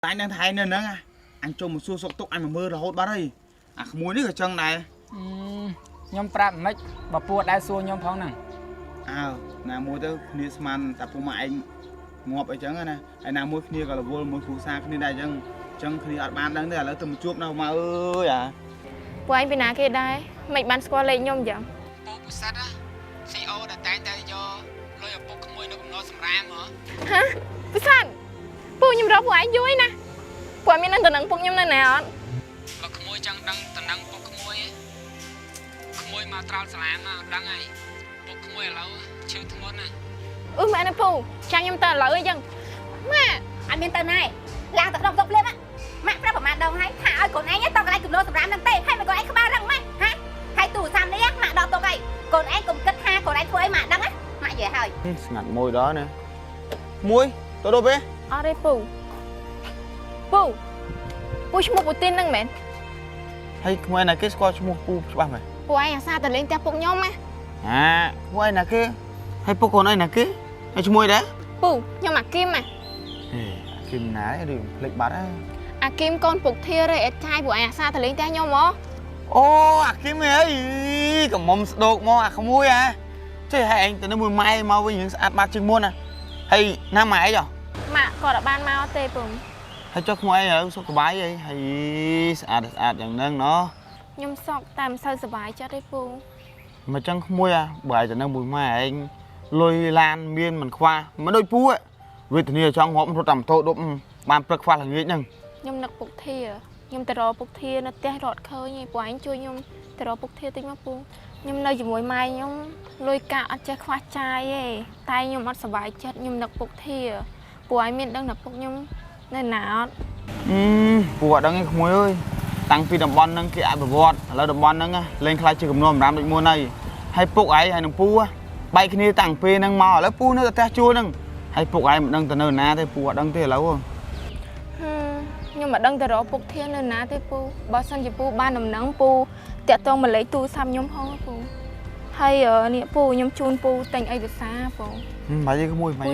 anh đang thay nên nữa anh cho một xua sọc túc anh mà mơ rồi hốt ba đây muối nước ở chân này nhom prap mấy bà pua đai xua nhom phong nè nè muối tới nisman tập của anh ngọt ở chân này anh nào muối kia gọi là vô muối phù sa kia đây chân khi ở ban đang đây là tầm chuột nào mà ơi của anh bên nào kia đây mày bán squat lên nhom vậyปูปูสัตว์อะซีโอแต่แต่แต่ยอลอยปุกขโมยนกน้อยสำรามเหรอ ฮะปูสัตว์ปูยมรอผัวไอ้ยุ้ยนะผัวมีนั่งตัวหนังปุกยมนั่นแหละอ๋อเราขโมยจังดังตะนังปุกขโมยมาตราสลามนะดังไงปุกขโมยเราชื่อทั้งหมดนะแม่นะปูช่างยมตาเหล่ายังแม่anh miền tây này là tập đồng tục lên á mẹ ra bảo mặt đâu hay thả ơi còn anh nhá tao cái này cùng lô sầm rám đang tê hay mà còn anh không ba răng mày hả hay tủ xăm đấy á mẹ đo tao cái còn anh cùng cất ha còn anh thôi mà đăng á mẹ dễ hơi ngặt môi đó nè muối tôi đâu bé ở đâyปูchung một tin năng mẹ hay ngoài này cái squat chung một pu ba màyปูanh sao tao lên theoปุกnhom á ngoài này cái hay pu còn này là cái hay chung môi đấyปูnhom mặc kim mà kim ná đi lịch bắt á kim conปุกเทียrồi trai của anh sao tao lên theo nhom ó kim ấy cầm mồm đột mò không muối chứ hay anh từ nó mùi mai mau với những ăn ba chừng muôn hay nam mày rồi mà còn ở ban mau têปูhay cho không ai ở số cái bái vậy hayอย่างนั้นเนาะยมสอกตามเศร้าสบายchoได้ปูmà chẳng không muối bởi từ nó mùi mai anh lôi lan miên mình khoa mà đôi pu ấy vì từ này trong hộp tầm tô đụng bàn bực khoa là nghĩ nhằng ខ្ញុំនឹកពុកធាខ្ញុំទៅរកពុកធានៅផ្ទះរត់ឃើញឯងពួកឯងជួយខ្ញុំទៅរកពុកធាតិចមកពូខ្ញុំនៅជាមួយម៉ែខ្ញុំលុយកាក់អត់ចេះខ្វះចាយទេតែខ្ញុំអត់សប្បាយចិត្តខ្ញុំនឹកពុកធាពួកឯងមានដឹងថាពុកខ្ញុំនៅណាអត់ពួកអត់ដឹងឯងក្មួយអើយតាំងពីតំបន់ហ្នឹងគេអភិវឌ្ឍឥឡូវតំបន់ហ្នឹងលេងខ្លាចជាគំនុំសម្រាប់ដូចមុនហើយហើយពុកឯងហើយនឹងពូបែកគ្នាតាំងពីហ្នឹងមកឥឡូវពូនៅតែផ្ទះជួលហ្នឹងហើយពុកឯងមិនដឹងទៅនៅណាទេពូអត់ដឹងទេឥឡូវខ្ញុំមិនដឹងទៅរកពុកធានៅណាទេពូបើសិនជាពូបានដំណឹងពូតាក់ទងមកលេខទូរស័ព្ទខ្ញុំផងពូហើយនេះពូខ្ញុំជូនពូតែងអីភាសាពូបាយយីក្មួយបាយ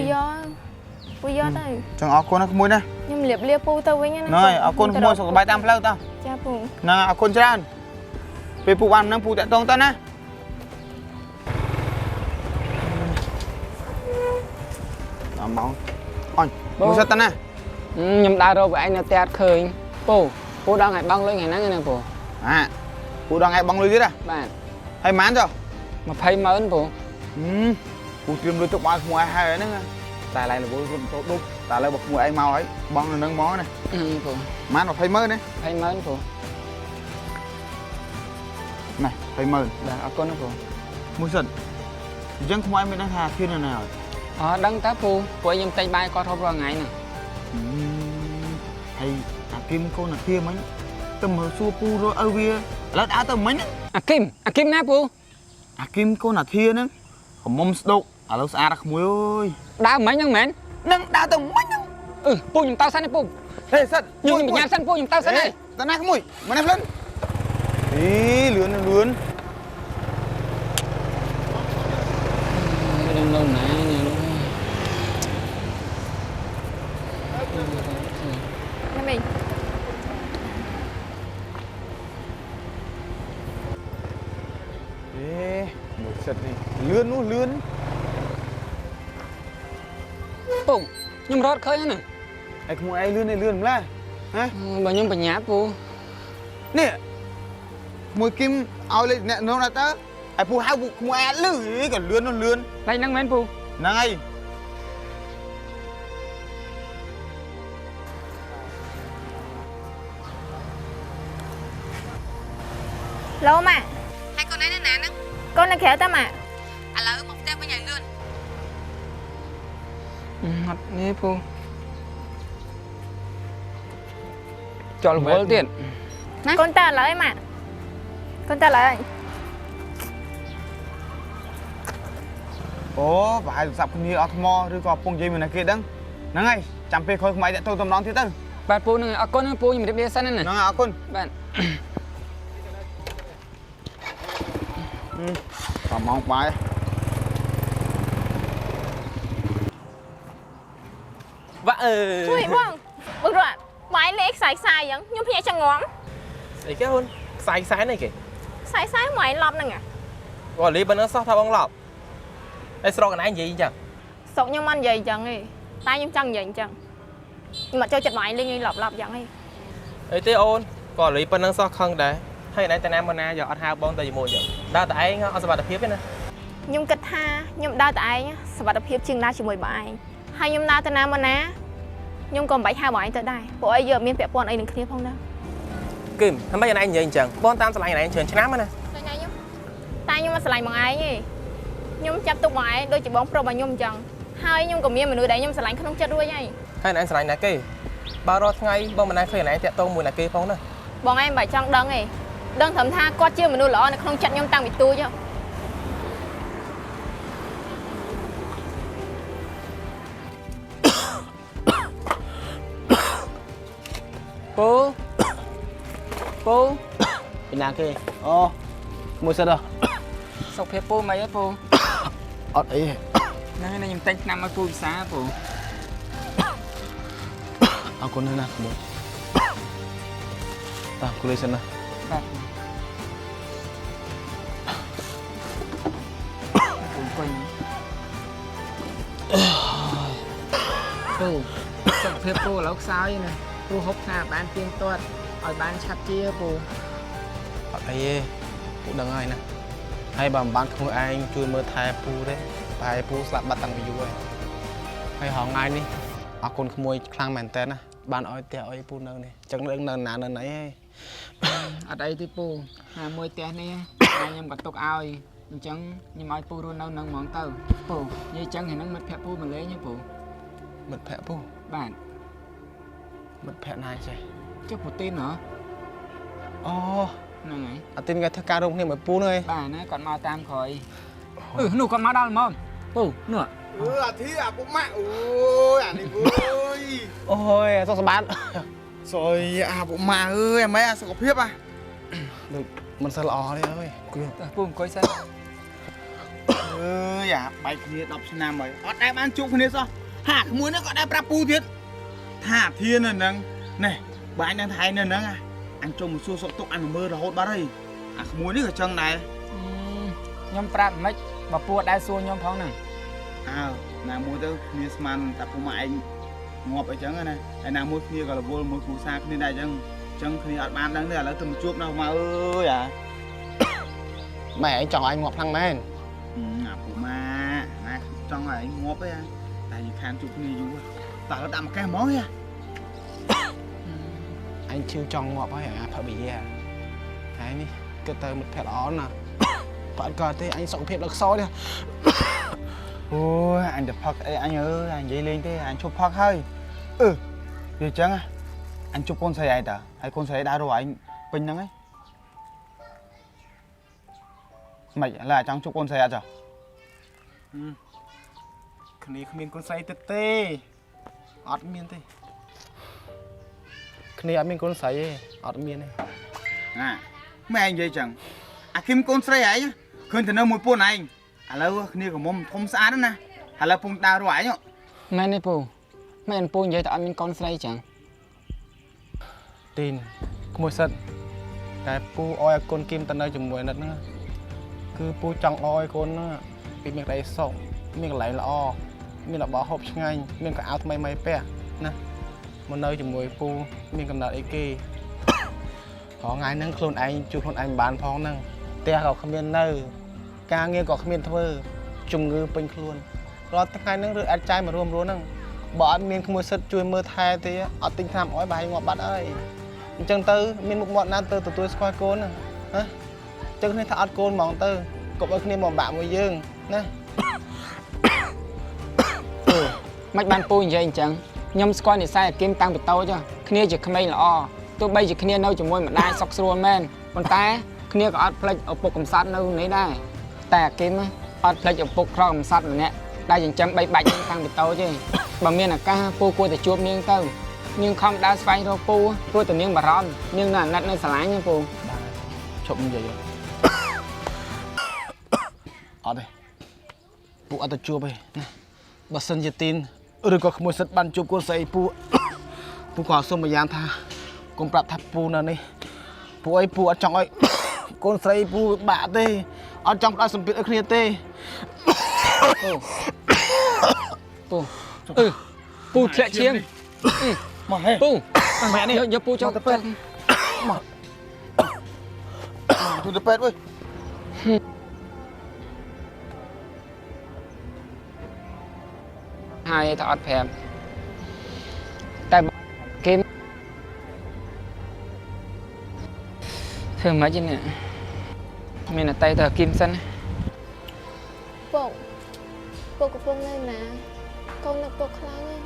ពូយកទៅចង់អរគុណណាក្មួយណាខ្ញុំលាបលាពូទៅវិញណាណ៎អរគុណក្មួយសុខសប្បាយតាមផ្លូវតោះចាពូណាអរគុណច្រើនពេលពូបានដំណឹងពូតាក់ទងទៅណាដល់ម៉ោងអញមួយសិតទៅណាខ្ញុំដើររកvới anhនៅផ្ទះអត់ឃើញពូដល់ថ្ងៃបងលុយថ្ងៃហ្នឹងណាពូពូដល់ថ្ងៃបងលុយទៀតបាទហើយម៉ានចុះ200000ពូពូត្រៀមលុយទុកឲ្យក្មួយហើយហ្នឹងតែឡៃរវល់រត់ទៅដុបតែឥឡូវបើក្មួយឯងមកហើយបងនៅនឹងមកណាពូម៉ាន20000ណា20000ពូណែ20000បាទអរគុណណាពូមួយសិនអញ្ចឹងក្មួយមានដឹងថាធៀននៅណាហើយដឹងតើពូព្រោះខ្ញុំតែងបាយគាត់ហូបរាល់ថ្ងៃហ្នឹងហើយគឹមកូនអាគឹមហ្នឹងទៅមើលសួរពូរកឲ្យវាឥឡូវដើរទៅមិញអាគឹមណាពូអាគឹមកូនអាធាហ្នឹងកមុំស្ដុកឥឡូវស្អាតដល់ក្មួយអើយដើរមិញហ្នឹងមែននឹងដើរទៅមិញហ្នឹងពូខ្ញុំទៅសិនទេពូហេសិនខ្ញុំបញ្ញាសិនពូខ្ញុំទៅសិនទេតាណាក្មួយមកនេះលឿនលឿននឹងនៅណាមីមួយសិតនេះលឿននោះលឿនពូខ្ញុំរត់ឃើញហ្នឹងហើយក្មួយឯងលឿននេះលឿនម្ល៉េះហ៎បើខ្ញុំបញ្ញាពូនេះមួយគឹមឲ្យលេខអ្នកនោះណាតើហើយពូហៅក្មួយឯងលឺក៏លឿននោះលឿនលេខហ្នឹងមែនពូហ្នឹងហើយឡូម៉ាhai con ấy nè nè កូននៅក្រៅតាម៉ាឥឡូវមកផ្ទះវិញឲ្យលឿនអត់នេះពូចុលវល់ទៀតណាកូនតើឥឡូវម៉ាកូនតើឥឡូវអូប្រហែលសាប់គ្នាអត់ថ្មឬក៏កំពុងនិយាយមួយណាគេដឹងហ្នឹងហើយចាំពេលក្រោយខ្មែរតាក់ទងតំណងទៀតទៅបាទពូហ្នឹងអរគុណពូខ្ញុំរៀបលាសិនណាហ្នឹងអរគុណបាទcòn mong bài vợ chui bông bông rồi ឯងលេខខ្សែខ្សែអញ្ចឹងខ្ញុំភ្ញាក់ចង្ងំ ស្អីគេអូនខ្សែខ្សែនេះគេ ខ្សែខ្សែមកឯងឡប់ហ្នឹង គាត់លីបើនឹងសោះថាបងឡប់ឯស្រកកណៃនិយាយអញ្ចឹង ស្រុកខ្ញុំមិននិយាយអញ្ចឹងទេតែខ្ញុំចង់និយាយអញ្ចឹងខ្ញុំអត់ចូលចិត្តមកឯងលេងឡប់អញ្ចឹងទេ អីទេអូនគាត់លីប៉ុណ្ណឹងសោះខឹងដែរហើយណែតាណាមកណាយកអត់ហៅបងទៅជាមួយអញ្ចឹងដើរតែឯងអត់សុវត្ថិភាពទេណា ខ្ញុំគិតថាខ្ញុំដើរតែឯងសុវត្ថិភាពជាងដើរជាមួយបងឯងហើយខ្ញុំដើរទៅណាមកណាខ្ញុំក៏មិនបាច់ហៅបងឯងទៅដែរពួកអីយកមានពាក់ព័ន្ធអីនឹងគ្នាផងដែរ គឹមធ្វើម៉េចណៃនិយាយអញ្ចឹងបងតាមឆ្លាញ់ណៃច្រើនឆ្នាំណា តែខ្ញុំតែខ្ញុំមិនស្រឡាញ់បងឯងទេខ្ញុំចាប់ទុកបងឯងដូចជាបងប្រុសរបស់ខ្ញុំអញ្ចឹងហើយខ្ញុំក៏មានមនុស្សដែលខ្ញុំស្រឡាញ់ក្នុងចិត្តរួចហើយ ហើយណៃឆ្លាញ់ណាគេបើរាល់ថ្ងៃបងមិនណៃឃើញណៃតាក់ទងមួយណាគេផងណា បងឯងមិនបាច់ចង់ដឹងទេដឹងត្រឹមថាគាត់ជាមនុស្សល្អនៅក្នុងចិត្តខ្ញុំតាំងពីទូច ពូពីណាគេអូមួយសិតហ៎ សុខភាពពូមិនអីពូ អត់អី ហ្នឹងហើយខ្ញុំតែងឆ្នាំឲ្យពូវិសាពូ អរគុណណាស់បងតាគូលេសិនណា បាទពូអង្គុយពូសុខភាពពូឥឡូវខ្សោយណាពូហូបថាបានទៀងទាត់ឲ្យបានឆាប់ជាពូ អត់អីទេពូដឹងហើយណាហើយបើមិនបានក្មួយឯងជួយមើលថែពូទេប្រហែលពូស្លាប់បាត់តាំងពីយូរហើយហងៃនេះអរគុណក្មួយខ្លាំងមែនតើណាបានឲ្យផ្ទះឲ្យពូនៅនេះចឹងនឹងនៅណានៅណីហី អត់អីទេពូណាមួយផ្ទះនេះខ្ញុំក៏ទុកឲ្យអញ្ចឹងខ្ញុំឲ្យពូរស់នៅនឹងហ្មងទៅពូនិយាយអញ្ចឹងហ្នឹងមិត្តភក្តិពូមកលេងទេពូ មិត្តភក្តិពូ បាទ មិត្តភក្តិណាចេះ ចុះពូទីនហ៎ អូ ហ្នឹងហើយ អត់ទីនគេធ្វើការរួមគ្នាមួយពូនោះឯង បាទណាគាត់មកតាមក្រោយនោះគាត់មកដល់ហ្មងពូនោះ អាធីអាពុកម៉ាក់អូយអានេះអើយ អូយសុខសប្បាយ សយអាពុកម៉ាក់អើយអាម៉េចអាសុខភាពអា ដូចមិនសូវល្អទេអើយគួរ ពូអង្គុយសិន អើយអាបែកគ្នា10ឆ្នាំហើយអត់ដែលបានជួបគ្នាសោះហាក្មួយនេះក៏ដែលប្រាប់ពូទៀតថាអាធាននៅហ្នឹងនេះបើអញនឹងថៃនៅហ្នឹងអញចុះមកសួរសុខទុក្ខអញមើលរហូតបាត់ហើយអាក្មួយនេះក៏ចឹងដែរ ខ្ញុំប្រាប់មិនបើពូអត់ដែលសួរខ្ញុំផងហ្នឹង អើណាមួយទៅគ្នាស្មានតែពុកម៉ាក់ឯងងាប់អីចឹងណាហើយណាមួយគ្នាក៏រវល់មួយគ្រួសារគ្នាដែរចឹងគ្នាអត់បានដឹងទេឥឡូវទៅមកជួបនៅមកអើយអា ម៉ែឯងចង់ឲ្យងាប់ខ្លាំងមែន អាពុកម៉ាក់ណាចង់ឲ្យឯងងាប់ទេតែយើងខានជួបគ្នាយូរតែរត់ដាក់មកកេះហ្មងហ៎ អញជឿចង់ងាប់ហើយអាផឹកប៊ីយ៉ាហើយនេះគិតទៅមិត្តភក្តិល្អណាស់បើអត់ក៏ទេអញសុខភាពដល់ខ្សោយទេ អូយអញទៅផឹកអីអញអើយអញនិយាយលេងទេអញជប់ផឹកហើយវាចឹងអញជប់កូនស្រីឯងតាហើយកូនស្រីដើររកឯងពេញហ្នឹងហីមិនឡើយចង់ជប់កូនស្រីអត់ចុះគ្នាគ្មានកូនស្រីទឹកទេអត់មានទេ គ្នាអត់មានកូនស្រីទេអត់មានទេ ណាម៉ែឯងនិយាយចឹងអាគឹមកូនស្រីឯងឃើញទៅនៅមួយពួនឯងឥឡូវគ្នាក៏មុំធំស្អាតណាឥឡូវពុំដើររកឯង មែនទេពូមែនពូនិយាយតែអត់មានកូនស្រីចឹង ទីនក្មួយសិតតែពូអោយឲ្យកូនគឹមទៅនៅជាមួយនិតហ្នឹងគឺពូចង់អោយកូនហ្នឹងពីមានកន្លែងសុខមានកន្លែងល្អមានរបស់ហូបឆ្ងាញ់មានកៅអៅថ្មីៗពាក់ណាមកនៅជាមួយពូមានកំណត់អីគេ រងថ្ងៃហ្នឹងខ្លួនឯងជួយខ្លួនឯងបានផងហ្នឹងផ្ទះក៏គ្មាននៅការងារក៏គ្មានធ្វើជំងឺពេញខ្លួនរាល់ថ្ងៃហ្នឹងឬអាចចាយមករួមហ្នឹងបើអត់មានក្មួយសិតជួយមើលថែទេអត់ទិញថ្នាំអោយបើឲ្យងាប់បាត់អើយអញ្ចឹងទៅមានមុខមាត់ណាទៅទទួលស្គាល់កូនណាអញ្ចឹងគ្នាថាអត់កូនហ្មងទៅកុំឲ្យគ្នាមកបាក់មួយយើងណា មិនបានពូនិយាយអញ្ចឹងខ្ញុំស្គាល់និស្ស័យអាគឹមតាំងពីតូចគ្នាជាក្មេងល្អទោះបីជាគ្នានៅជាមួយម្ដាយសុខស្រួលមែនប៉ុន្តែគ្នាក៏អត់ភ្លេចឪពុកកំសត់នៅនេះដែរតែអាគឹមអត់ភ្លេចឪពុកក្រកំសត់ម្នាក់ដែលចិញ្ចឹមបីបាច់នាងតាំងពីតូចទេបើមានឱកាសពូគួរតែជួបនាងទៅនាងខំដើរស្វែងរកពូព្រោះតែនាងបារម្ភនាងនៅអាណិតនៅស្រឡាញ់ណាពូ ឈប់និយាយអត់ទេពូអត់ទៅជួបទេណាបើសិនជាទីនឬក៏ក្មួយសិតបានជួបកូនស្រីពូ ពូក៏សុំម្យ៉ាងថាកុំប្រាប់ថាពូនៅនេះពូអីពូអត់ចង់ឲ្យកូនស្រីពូបាក់ទេអត់ចង់ផ្ដោតសម្ពាធឲ្យគ្នាទេ ពូពូធ្លាក់ឈៀង មកហេ ពូ ម៉ែនេះ យកពូចូលទៅពេទ្យ ទូទៅពេទ្យអើយ ហើយតែអត់ប្រាប់តែគេធ្វើមិនទេនេះមានតែទៅគីមសិន ពុកកំពុងនៅណាកូននឹកពុកខ្លាំងហ្នឹង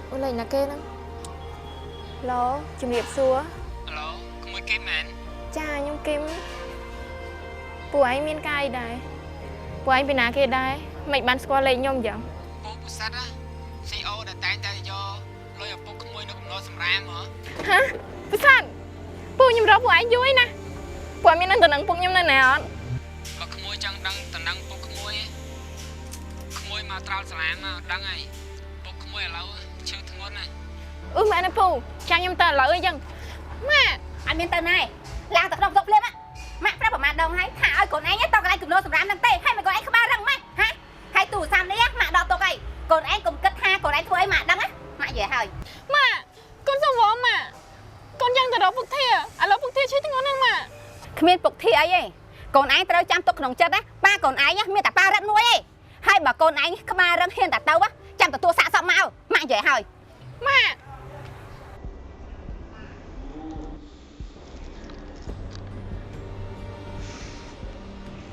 អូនលេងណាគេហ្នឹងឡូជំរាបសួរ ហឡូក្មួយគេមែន ចាខ្ញុំគឹមពួកឯងមានកាយដែរពួកឯងពីណាគេដែរមិនបានស្គាល់លេខខ្ញុំចឹង ពូពុសិតណា CEO ដែលតែងតែយកលុយឪពុកក្មួយនៅកំណត់សម្រាមហ៎ ហ៎ពិសានពួកខ្ញុំរកពួកឯងយូរហើយណាពួកឯងមាននឹងតំណែងពុកខ្ញុំនៅណាអត់ បើក្មួយចង់ដឹងតំណែងពុកក្មួយមកត្រោលសាលាមកដឹងហើយពុកក្មួយឥឡូវឈឺធ្ងន់ណាស់ ម៉ែណាពូចាំខ្ញុំទៅឥឡូវអីចឹងម៉ែ អត់មានទៅណាឯងឡើងទៅក្នុងតុភ្លាមម៉ាក់ប្រាប់ប្រមាណដងហើយថាឲ្យកូនឯងទៅកន្លែងគំនរសម្រាប់នឹងទេហើយមិនកូនឯងក្បាលរឹងម៉េចហ៎ហើយទូរស័ព្ទនេះម៉ាក់ដកទុកហើយកូនឯងកុំគិតថាកូនឯងធ្វើអីម៉ាក់ដឹងណាម៉ាក់និយាយហើយ ម៉ាកូនសំវម៉ាកូនយ៉ាងទៅរកពុកធាឥឡូវពុកធាឈឺធ្ងន់ហ្នឹងម៉ា គ្មានពុកធាអីទេកូនឯងត្រូវចាំទុកក្នុងចិត្តណាប៉ាកូនឯងមានតែប៉ារឹកមួយទេហើយបើកូនឯងក្បាលរឹងហ៊ានតែទៅចាំទទួលសាកសពមកម៉ាក់និយាយហើយ ម៉ា